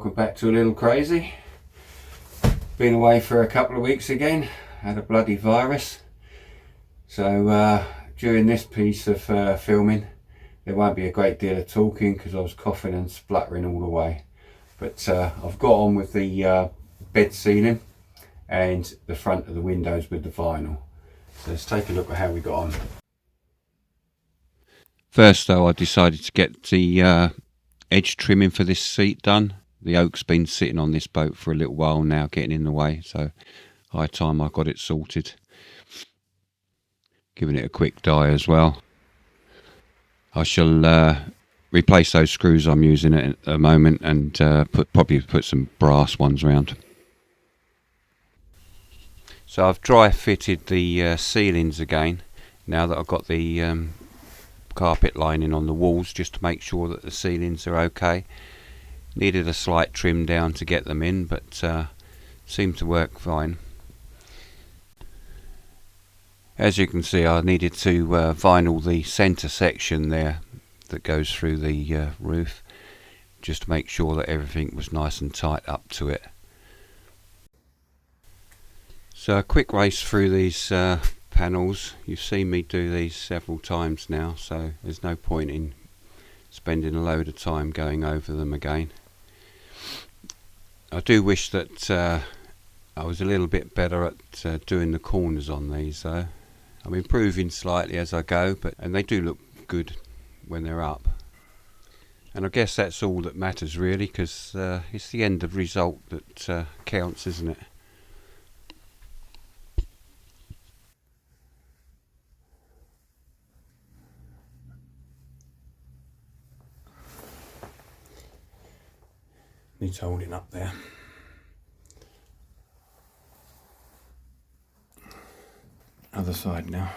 welcome back to A Little Crazy. Been away for a couple of weeks again, had a bloody virus. So during this piece of filming there won't be a great deal of talking because I was coughing and spluttering all the way. But I've got on with the bed ceiling and the front of the windows with the vinyl. So let's take a look at how we got on. First though, I decided to get the edge trimming for this seat done. The oak's been sitting on this boat for a little while now, getting in the way, so high time I got it sorted. Giving it a quick dye as well. I shall replace those screws I'm using at the moment and probably put some brass ones around. So I've dry fitted the ceilings again now that I've got the carpet lining on the walls, just to make sure that the ceilings are okay. Needed a slight trim down to get them in, but seemed to work fine. As you can see, I needed to vinyl the centre section there that goes through the roof, just to make sure that everything was nice and tight up to it. So a quick race through these panels. You've seen me do these several times now, so there's no point in spending a load of time going over them again. I do wish that I was a little bit better at doing the corners on these though. I'm improving slightly as I go, and they do look good when they're up. And I guess that's all that matters really, because it's the end of result that counts, isn't it? Needs holding up there. Other side now.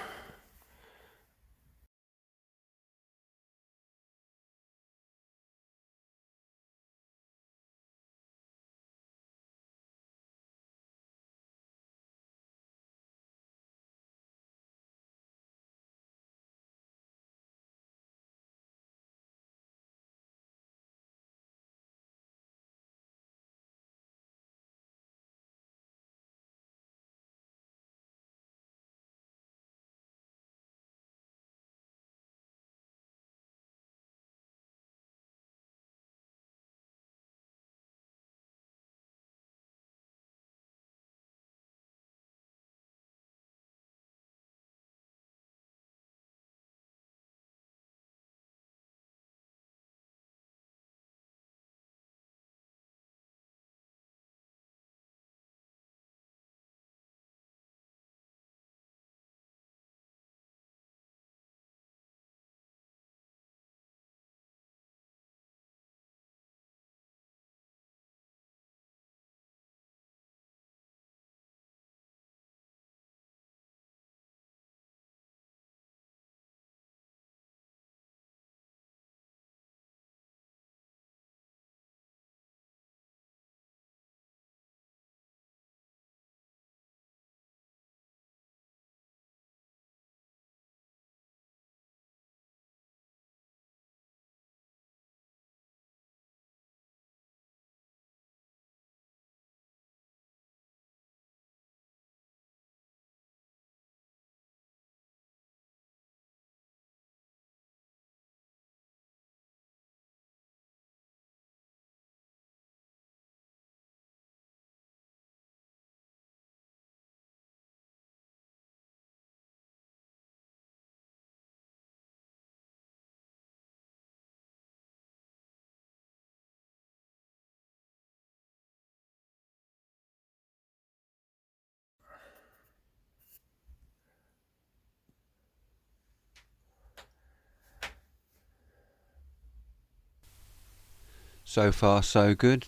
So far so good.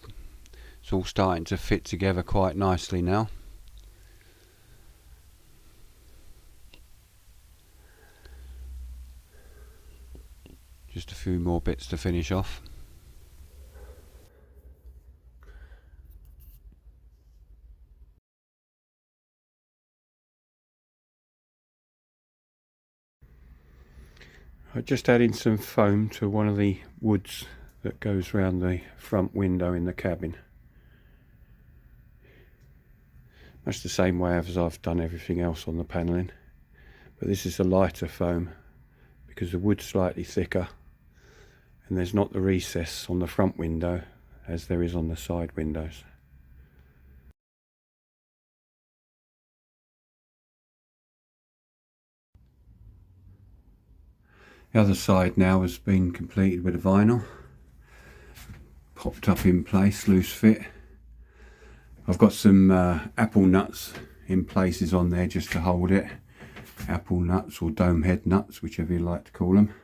It's all starting to fit together quite nicely now. Just a few more bits to finish off. I just added some foam to one of the woods that goes round the front window in the cabin. Much the same way as I've done everything else on the panelling, but this is a lighter foam because the wood's slightly thicker and there's not the recess on the front window as there is on the side windows. The other side now has been completed with the vinyl, popped up in place, loose fit. I've got some apple nuts in places on there just to hold it. Apple nuts or dome head nuts, whichever you like to call them.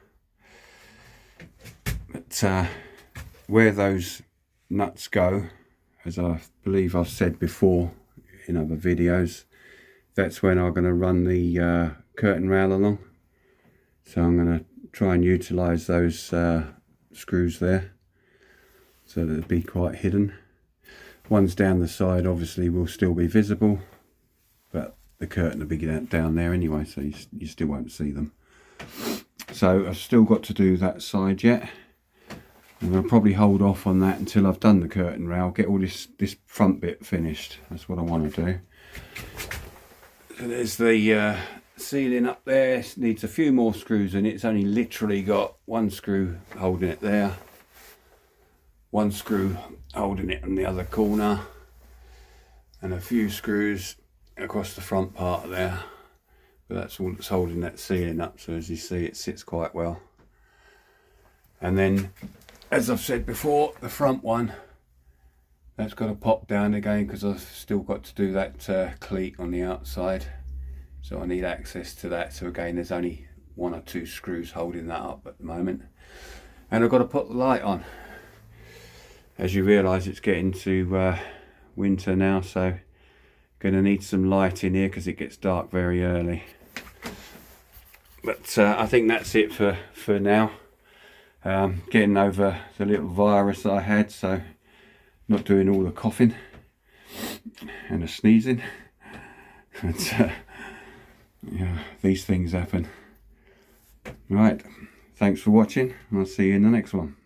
But where those nuts go, as I believe I've said before in other videos, that's when I'm going to run the curtain rail along. So I'm going to try and utilise those screws there so that it'll be quite hidden. Ones down the side obviously will still be visible, but the curtain will be down there anyway, so you still won't see them. So I've still got to do that side yet. I'm going to probably hold off on that until I've done the curtain rail, get all this front bit finished. That's what I want to do. So there's the ceiling up there. It needs a few more screws in it. It's only literally got one screw holding it there, one screw holding it in the other corner, and a few screws across the front part of there. But that's all that's holding that ceiling up, so as you see it sits quite well. And then, as I've said before, the front one, that's got to pop down again because I've still got to do that cleat on the outside, so I need access to that. So again, there's only one or two screws holding that up at the moment. And I've got to put the light on. As you realise, it's getting to winter now, so going to need some light in here because it gets dark very early. But I think that's it for now. Getting over the little virus that I had, so not doing all the coughing and the sneezing. But yeah, these things happen. Right, thanks for watching. I'll see you in the next one.